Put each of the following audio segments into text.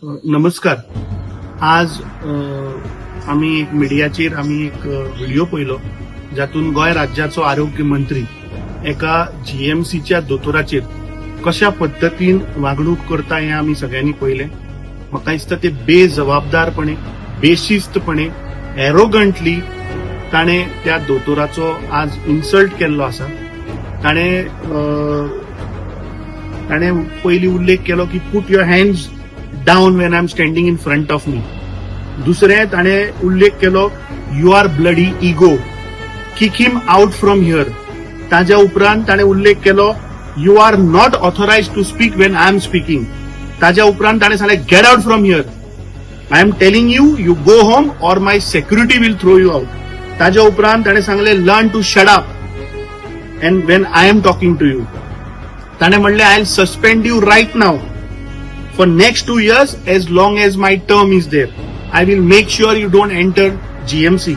नमस्कार. आज आम्ही एक मिडियाचेर एक व्हिडिओ पळयलो जातून गोंय राज्याचो आरोग्य मंत्री एका जीएमसीच्या दोतोराचेर कशा पद्दतीन वागणूक करता हें आमी सगळ्यांनी पळयलें. म्हाका दिसता ते बेजबाबदारपणे बेशिस्तपणे एरोगंटली ताणे त्या दोतोराचो आज इन्सल्ट केल्लो आसा. ताणे पयलीं उल्लेख केलो की put your hands down when I am standing in front of me. दुसरें ताणे उल्लेख केलो you are bloody ego, kick him out from here. ताज्या उपरांत ताणे उल्लेख केलो you are not authorise to speak when I am speaking. ताज्या उपरांत ताणे सांगलें get out from here. I am telling you you go home or my security will throw you out. ताज्या उपरांत ताणे सांगलें learn to shut up and when I am talking to you. ताणे म्हणलें I will suspend you right now for next 2 years as long as my term is there. I will make sure you don't enter GMC.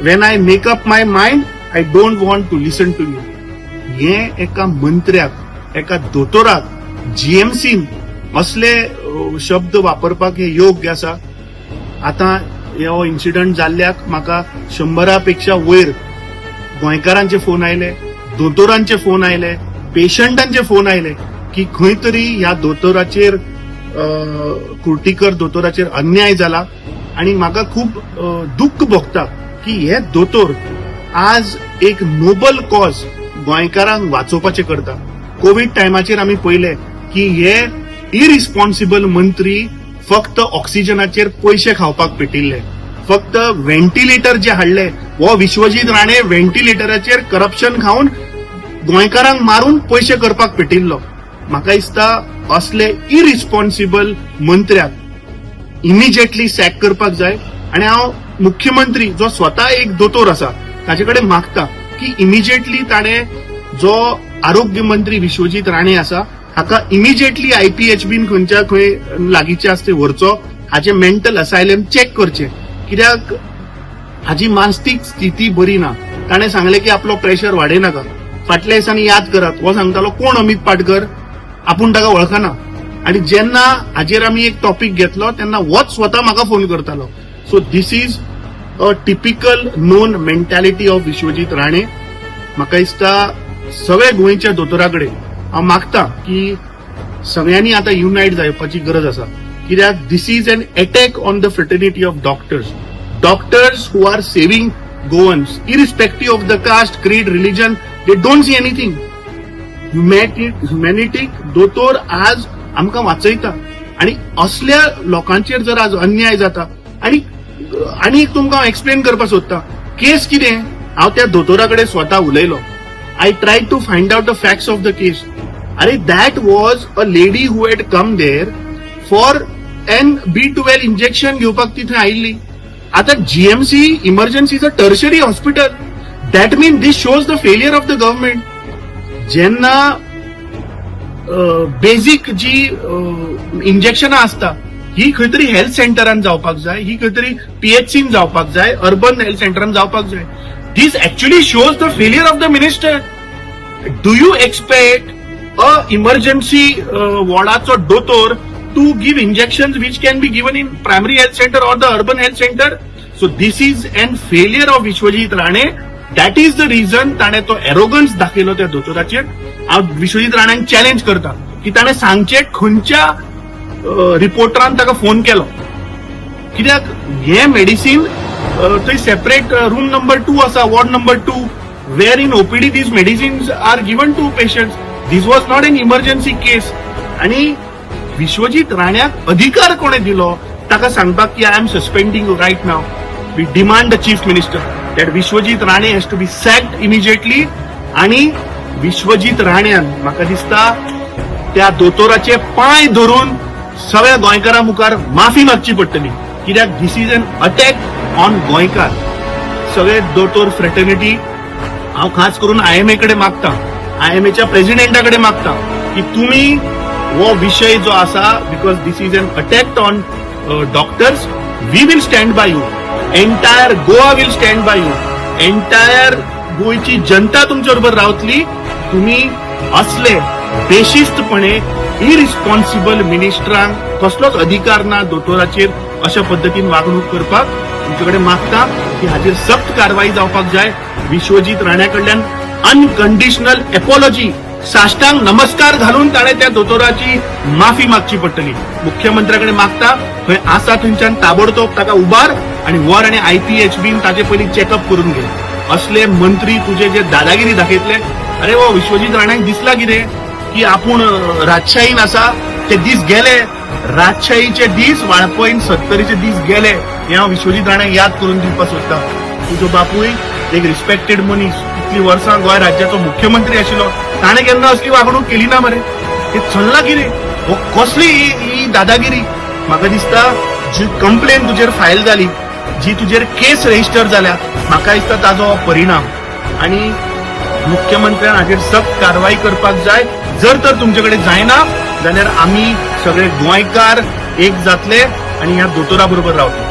When I make up my mind, I don't want to listen to you. हे एका मंत्र्याक एका दोतोराक जीएमसीन असले शब्द वापरपाक हे योग्य आसा. आता हो इन्सिडंट जाल्ल्याक म्हाका 100 पेक्षा वयर गोंयकारांचे फोन आयले, दोतोरांचे फोन आयले, पेशंटांचे फोन आयले की खंय तरी ह्या दोतोराचेर कुर्टीकर दोतोराचेर अन्याय जाला. आणि म्हाका खूप दुःख भोगता की हे दोतोर आज एक नोबल कॉज गोंयकारांक वाचोवपाचें करता. कोविड टायमाचेर आमी पळयलें की हे इरिस्पॉन्सिबल मंत्री फक्त ऑक्सिजनाचेर पयशे खावपाक पेटिल्ले, फक्त व्हेंटिलेटर जे हाडले हो विश्वजीत राणे व्हेंटिलेटराचेर करप्शन खावन गोंयकारांक मारून पयशे करपाक पेटिल्लो. म्हाका दिसता असले इरिस्पॉन्सिबल मंत्र्याक इमिजिएटली सॅक करपाक जाय. आणि हांव मुख्यमंत्री जो स्वता एक दोतोर आसा ताचे कडेन मागता की इमिजिएटली ताणे जो आरोग्य मंत्री विश्वजीत राणे आसा हाका इमिजिएटली आयपीएचबीन खंयच्या खंय लागींचे आसते व्हरचो, हाचे मेंटल असायलम चेक करचे. कित्याक हाची मानसीक स्थिती बरी ना. ताणे सांगले की आपलो प्रेशर वाडयनाका. फाटल्या दिसांनी याद करात हो सांगतालो कोण अमित पाटकर, आपूण ताका वळखना. आणि जेन्ना हाजेर आमी एक टॉपिक घेतलो तेन्ना होच स्वता म्हाका फोन करतालो. So this is a typical known mentality of Vishwajit Rane. म्हाका दिसता सगळे गोंयच्या दोतोराकडे हांव मागता की सगळ्यांनी आता युनायट जावपाची गरज आसा. कित्याक this is an attack on the fraternity of doctors who are saving Goans irrespective of the caste, creed, religion. They don't see anything. ह्युमॅनिटीक दोतोर आज आमकां वाचयता आणि असल्या लोकांचेर जर आज अन्याय जाता. आणि तुमकां हांव एक्सप्लेन करपाक सोदता केस कितें. हांव त्या दोतोराकडे स्वता उलयलो. I try to find out the facts of the case. अरे that was a lady who had come there for an B12 injection घेवपाक ती थंय आयिल्ली. आता GMC emergency is a tertiary hospital. That mean this shows the failure of the government. जेन्ना basic जी इंजेक्शनां आसता ही खंय तरी हेल्थ सेंटरान जावपाक जाय, ही खंय तरी पीएचसीन जावपाक जाय, अर्बन हेल्थ सेंटरान जावपाक जाय. This actually shows the failure of the minister. Do you expect a emergency वॉर्डाचो दोतोर to give injections which can be given in primary health center or the urban health center? So this is an failure of Vishwajit Rane. That is the reason ताणे तो एरोगन्स दाखयलो त्या दोतोराचेर. हांव Vishwajeet राणांक challenge करता की ताणे सांगचे खंयच्या रिपोर्टरान ताका फोन केलो. कित्याक हे मेडिसीन थंय सेपरेट रूम नंबर 2 आसा, वॉर्ड नंबर 2 वेर in OPD these medicines are given to patients. This was not an emergency case. आणि विश्वजीत राण्याक अधिकार कोणे दिलो ताका सांगपाक की I am suspending you right now. We demand the chief minister that Vishwajit Rane has to be sacked immediately. आणि विश्वजीत राण्यान म्हाका दिसता त्या दोतोराचे पांय धरून सगळ्या गोंयकारां मुखार माफी मागची पडटली. कित्याक this is an attack on गोंयकार. सगळे दोतोर फ्रेटर्निटी हांव खास करून IMA कडेन मागता, IMAच्या प्रेसिडेंटाकडे मागता की तुमी हो विषय जो आसा because this is an attack on doctors. We will stand by you. Entire Goa will stand by you. Entire गोयची जनता तुमच्या बरोबर रावतली. तुम्ही असले बेशिस्तपणे इरिस्पॉन्सिबल मिनिस्टरांक कसलोच अधिकार ना दोतोराचेर अशा पद्दतीन वागणूक करपाक. तुमचे मागता की हाचेर सक्त कारवाई जावपाक जाय. विश्वजीत राण्या कडल्यान अनकंडिशनल एपॉलॉजी, साष्टांग नमस्कार घालून ताणे त्या दोतोराची माफी मागची पडटली. मुख्यमंत्र्याकडे मागता थंय आसा थंयच्यान ताबडतोब ताका उबार आणि व्हर आनी IPHBन ताचे पयलीं चॅकअप करून घे. असले मंत्री तुझे जे दादागिरी दाखयतले, अरे वो विश्वजीत राण्याक दिसला कितें की आपूण राजशाहीन आसा. ते दीस गेले, राजशाहीचे दीस, वाळपयीन 70चे दीस गेले. हे हांव विश्वजीत राण्याक याद करून दिवपाक सोदतां. तुजो बापूय एक रिस्पेक्टेड मनीस, इतली वर्सां गोंय राज्याचो मुख्यमंत्री आशिल्लो, ताणें केन्ना असली वागणूक केली ना मरे. हे चल्ला कितें? हो कसली ही दादागिरी? म्हाका दिसता जी कंप्लेन तुजेर फायल जाली, जी तुजेर केस रजिस्टर जाल्या, म्हाका दिसता ताजो परिणाम. आणि मुख्यमंत्र्यान हाचेर सक्त कारवाई करपाक जाय. जर तर तुमचे कडेन जायना जाल्यार आमी सगळे गोंयकार एक जातले आणि ह्या दोतोरा बरोबर रावतले.